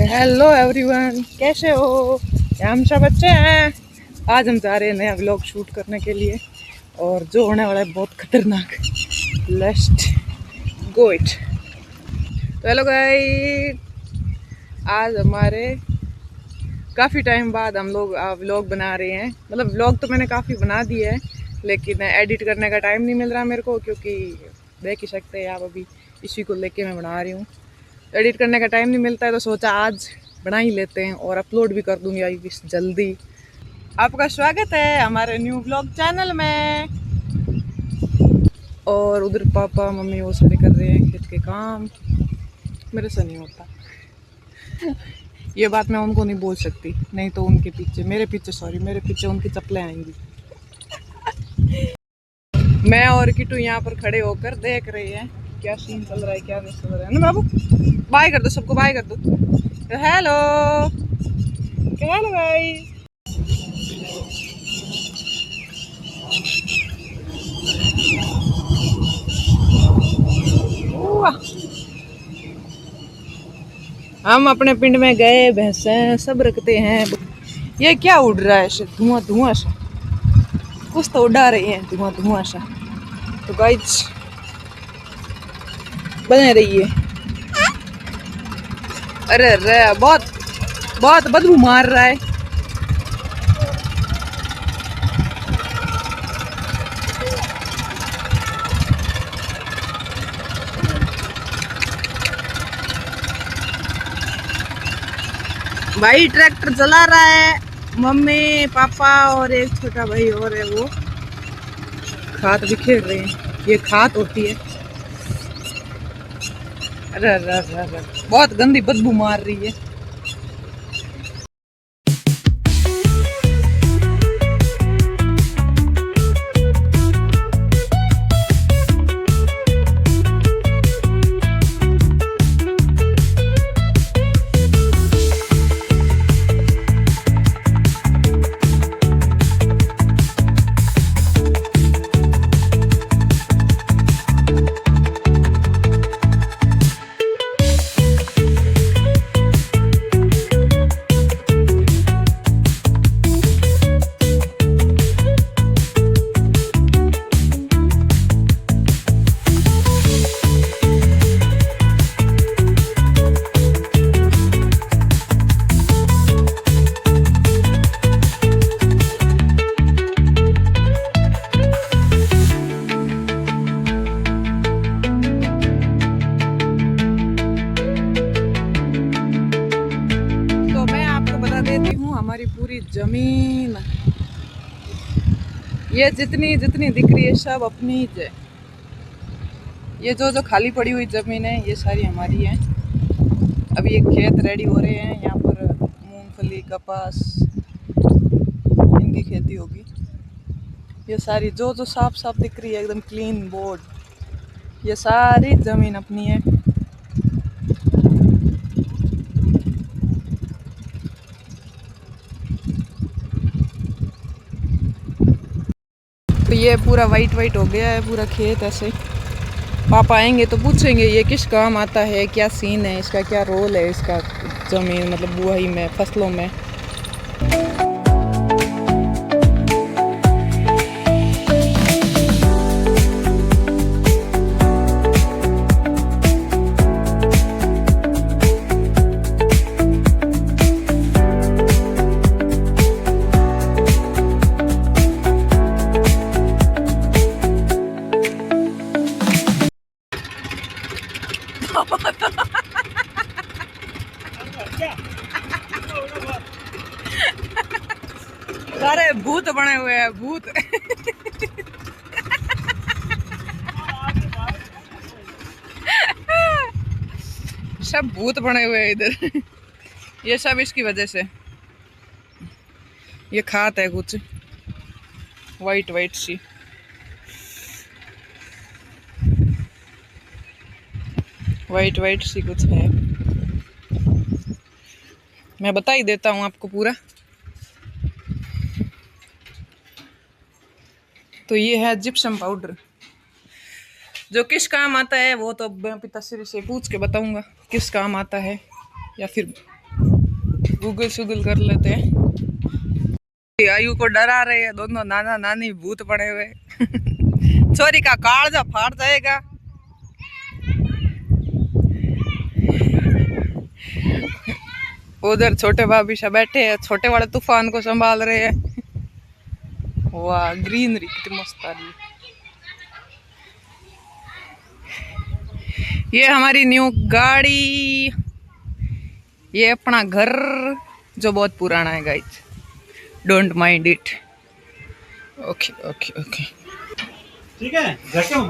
Hello everyone, कैसे हो? हम सब बच्चे हैं। आज हम जा रहे हैं नया व्लॉग शूट करने के लिए और जो होने वाला है बहुत खतरनाक। Let's go it. तो हेलो गाइस, आज हमारे काफ़ी टाइम बाद हम लोग व्लॉग बना रहे हैं। मतलब व्लॉग तो मैंने काफ़ी बना दिए है, लेकिन एडिट करने का टाइम नहीं मिल रहा मेरे को, क्योंकि देख ही सकते हैं आप, अभी इसी को लेके मैं बना रही हूँ। एडिट करने का टाइम नहीं मिलता है, तो सोचा आज बना ही लेते हैं और अपलोड भी कर दूंगी आई विश जल्दी। आपका स्वागत है हमारे न्यू ब्लॉग चैनल में। और उधर पापा मम्मी वो सारे कर रहे हैं खेत के काम। मेरे से नहीं होता ये बात, मैं उनको नहीं बोल सकती, नहीं तो उनके पीछे मेरे पीछे उनकी चप्पलें आएंगी। मैं और किटू यहाँ पर खड़े होकर देख रहे हैं क्या सीन चल रहा है, क्या नहीं चल रहा है ना बाबू। बाय कर दो सबको, बाय कर दो। Hello, hello guys. हम अपने पिंड में गए, भैंसें सब रखते हैं। ये क्या उड़ रहा है? धुआं धुआं सा कुछ तो उड़ा रही है, धुआं धुआं सा। तो गाइस बने रहिए। अरे अरे, बहुत बहुत बदबू मार रहा है। भाई ट्रैक्टर चला रहा है, मम्मी पापा और एक छोटा भाई और है, वो खाद बिखेर रहे हैं। ये खाद होती है। अरे अरे अरे अरे, बहुत गंदी बदबू मार रही है। हमारी पूरी जमीन, ये जितनी जितनी दिख रही है सब अपनी ही है। ये जो जो खाली पड़ी हुई जमीन है ये सारी हमारी है। अभी ये खेत रेडी हो रहे हैं, यहाँ पर मूंगफली कपास इनकी खेती होगी। ये सारी जो जो साफ साफ दिख रही है एकदम क्लीन बोर्ड, ये सारी जमीन अपनी है। तो ये पूरा वाइट वाइट हो गया है पूरा खेत ऐसे। पापा आएंगे तो पूछेंगे ये किस काम आता है, क्या सीन है इसका, क्या रोल है इसका जमीन मतलब बुआई में, फसलों में। सारे भूत बने हुए हैं, भूत सब भूत बने हुए हैं इधर। ये सब इसकी वजह से। ये खात है कुछ वाइट वाइट सी, वाइट वाइट सी कुछ है। मैं बता ही देता हूँ आपको पूरा। तो ये है जिप्सम पाउडर, जो किस काम आता है वो तो मैं पिताश्री से पूछ के बताऊंगा किस काम आता है, या फिर गूगल शूगल कर लेते हैं। आयु को डरा रहे हैं दोनों नाना नानी भूत पड़े हुए। छोरी का कालजा फाड़ जाएगा। उधर छोटे भाभी सब बैठे हैं, छोटे वाले तूफान को संभाल रहे हैं। वाह ग्रीनरी कितनी मस्त आ रही है। ये हमारी न्यू गाड़ी, ये अपना घर जो बहुत पुराना है guys, don't mind it. Okay okay okay ठीक है।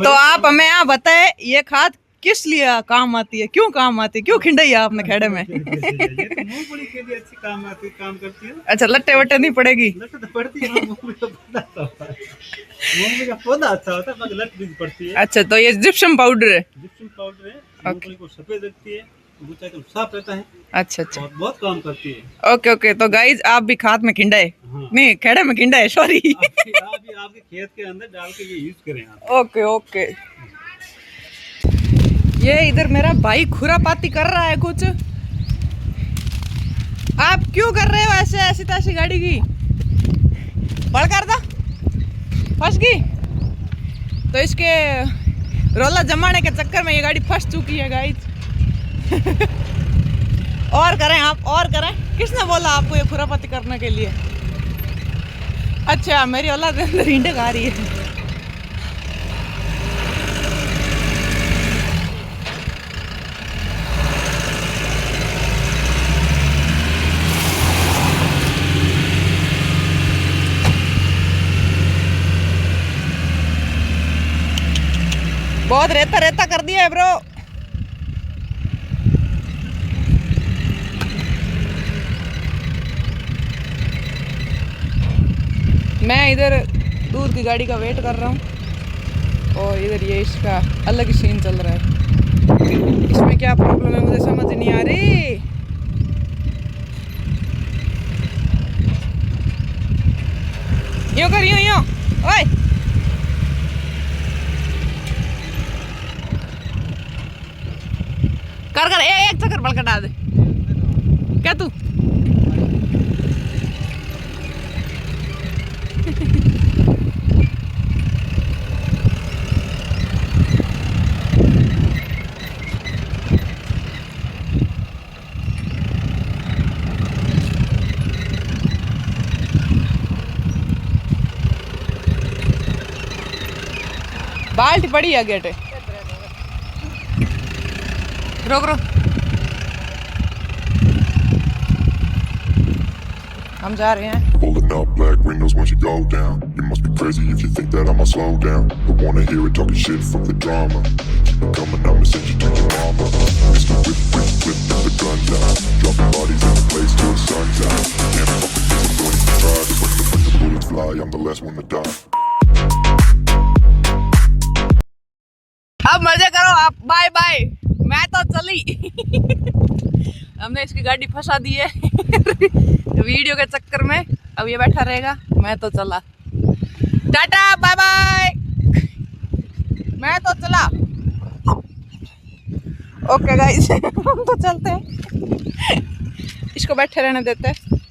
तो आप हमें यहाँ बताए ये खाद किस लिए काम आती है, क्यों काम आती है, क्यों खिंडाई है आपने खेड़े में? ये तो मूंगफली के लिए अच्छी काम आती, काम करती है। अच्छा लट्टे वट्टे नहीं पड़ेगी? लट तो पड़ती है, मूंगफली का पौधा होता है। मूंगफली का पौधा अच्छा होता है मगर लट भी पड़ती है। अच्छा तो ये जिप्सम पाउडर है? जिप्सम पाउडर है, मूंगफली को सफेद रखती है, गुच्छा एकदम साफ रहता है। अच्छा अच्छा और बहुत काम करती है। Okay okay. तो गाइज आप भी खाद में खिंडाए, हाँ। नहीं खेड़े में खिंडाए, सॉरी। आपके खेत के अंदर डाल के ये यूज करें आप। Okay okay. ये इधर मेरा भाई खुरापाती कर रहा है कुछ। आप क्यों कर रहे हो ऐसे ऐसी तैसी गाड़ी की? बढ़ कर दो, फंस गई। तो इसके रोला जमाने के चक्कर में ये गाड़ी फंस चुकी है गाइस। और करें आप, और करें। किसने बोला आपको ये खुरापाती करने के लिए? अच्छा मेरी औलाद अंदर हींडे खा रही है। बहुत रेता रेता कर दिया है ब्रो। मैं इधर दूध की गाड़ी का वेट कर रहा हूँ और इधर ये इसका अलग ही सीन चल रहा है। इसमें क्या प्रॉब्लम है मुझे समझ नहीं आ रही। यूं कर, यूं यूं, ओए कर कर एक चक्कर बल कटा दे क्या तू? बाल्टी पड़ी है गेट, रोक रोक। हम जा रहे हैं। Pulling up black windows once you go down. You must be crazy if you think that I'ma slow down. But wanna hear it talking shit from the drama. Keep it coming, I'ma send you to your mama. Mr. Whip, whip, whip, with the guns out. Dropping bodies in the place till the sun's out. Can't fuck with this, I'm going to try. Just when the bullets fly, I'm the last one to die. अब मजे करो आप, bye bye. मैं तो चली। हमने इसकी गाड़ी फंसा दी है वीडियो के चक्कर में। अब ये बैठा रहेगा, मैं तो चला। टाटा बाय बाय, मैं तो चला। ओके गाइस हम तो चलते हैं, इसको बैठे रहने देते हैं।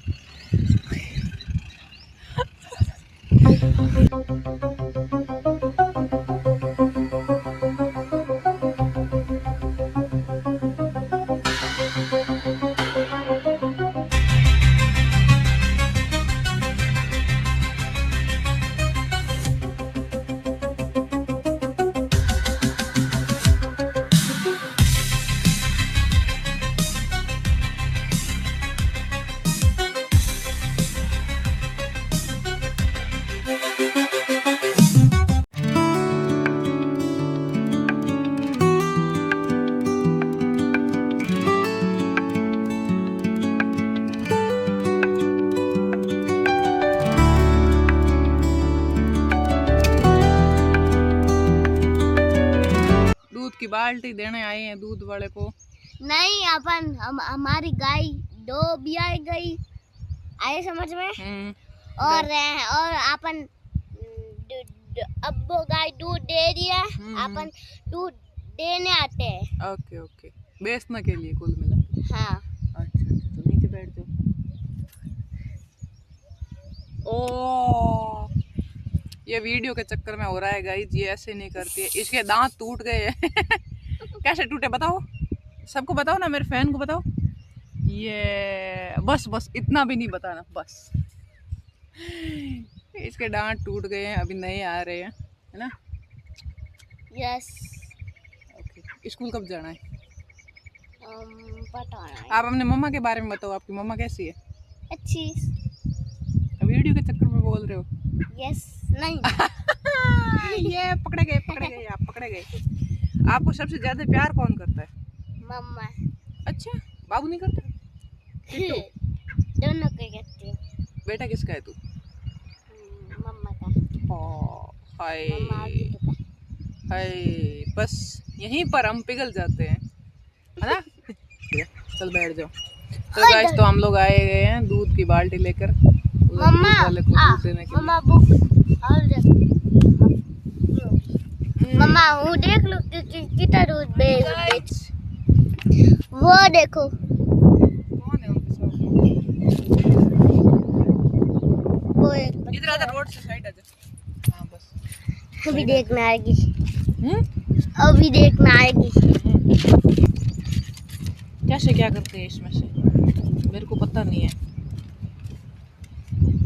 की बाल्टी देने आए हैं दूध वाले को। नहीं अपन हमारी गाय दो बिया गई, आए समझ में? और अपन अब वो गाय दूध दे दिया, अपन दूध देने आते हैं। ओके ओके, बेचने के लिए कुल मिला। हाँ। अच्छा तो नीचे बैठ जाओ। ओ ये वीडियो के चक्कर में हो रहा है गाइस, ये ऐसे नहीं करती है। इसके दांत टूट गए हैं। कैसे टूटे बताओ, सबको बताओ ना, मेरे फैन को बताओ। ये बस बस इतना भी नहीं बताना बस। इसके दांत टूट गए हैं, अभी नए आ रहे हैं, है ना? यस। ओके, स्कूल कब जाना है? पता नहीं। आप अपने मम्मा के बारे में बताओ, आपकी मम्मा कैसी है? अच्छी। वीडियो के चक्कर में बोल रहे हो? यस। नहीं। ये पकड़े गए आप पकड़े गए। आपको सबसे ज्यादा प्यार कौन करता है? मम्मा। अच्छा, बाबू नहीं करता? दोनों को कहती हूँ। बेटा किसका है तू? मम्मा का। हाय मम्मा और टीटू का। हाय, बस यहीं पर हम पिघल जाते हैं, है ना? चल बैठ जाओ। तो गाइस, तो हम लोग आए गए हैं दूध की बाल्टी लेकर मम्मा वाले को दूध देने के मम्मा बुक और देख। मम्मा वो देख लो कितना दूध बेच। वो देखो। कौन है उनके साथ? वो एक इधर आजा, रोड से साइड आजा। हाँ बस। अभी देखना आएगी। हम्म? अभी देखना आएगी। कैसे क्या करते हैं इसमें से, मेरे को पता नहीं है।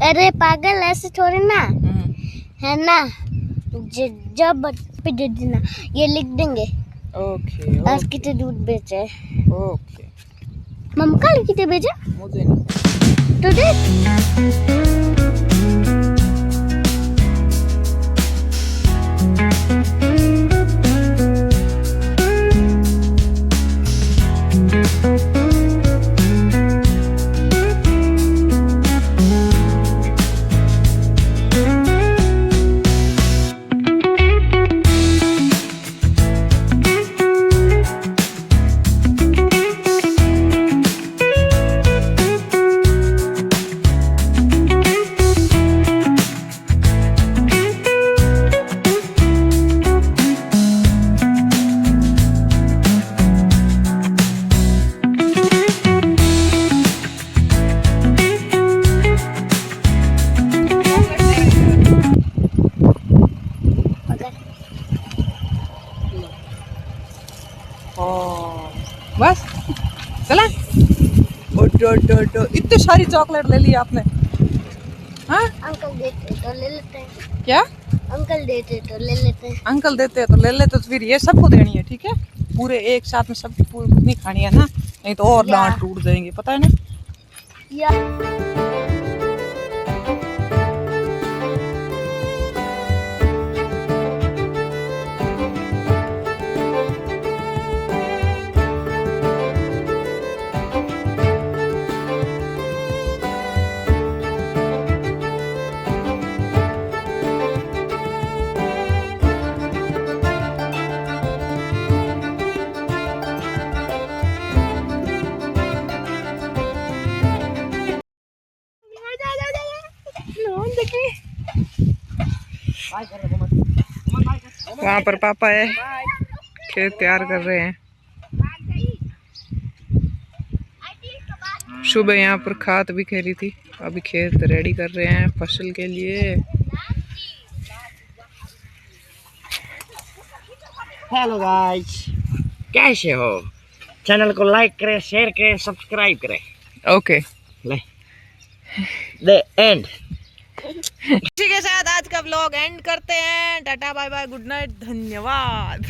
अरे पागल, ऐसे थोड़ी ना है ना। जब पे दे देना, ये लिख देंगे ओके आज कितने दूध बेचे। ओके। मम्मा कल कितने बेचे मुझे नहीं। तो देख। बस चला। इतनी सारी चॉकलेट ले ली आपने? हाँ, अंकल देते तो ले लेते हैं। क्या? अंकल देते तो ले लेते हैं। अंकल देते हैं तो ले लेते, तो फिर ये सबको देनी है, ठीक है? पूरे एक साथ में सबकी पूरी नहीं खानी है ना, नहीं तो और दांत टूट जाएंगे, पता है ना? या वहाँ पर पापा है, खेत तैयार कर रहे हैं। सुबह यहाँ पर खाद भी खेली थी, अभी खेत रेडी कर रहे हैं फसल के लिए। हेलो गाइस, कैसे हो? चैनल को लाइक करें, शेयर करें, सब्सक्राइब करें। ओके, ले द एंड। इसी के साथ आज का व्लॉग एंड करते हैं। Tata bye bye, good night, धन्यवाद।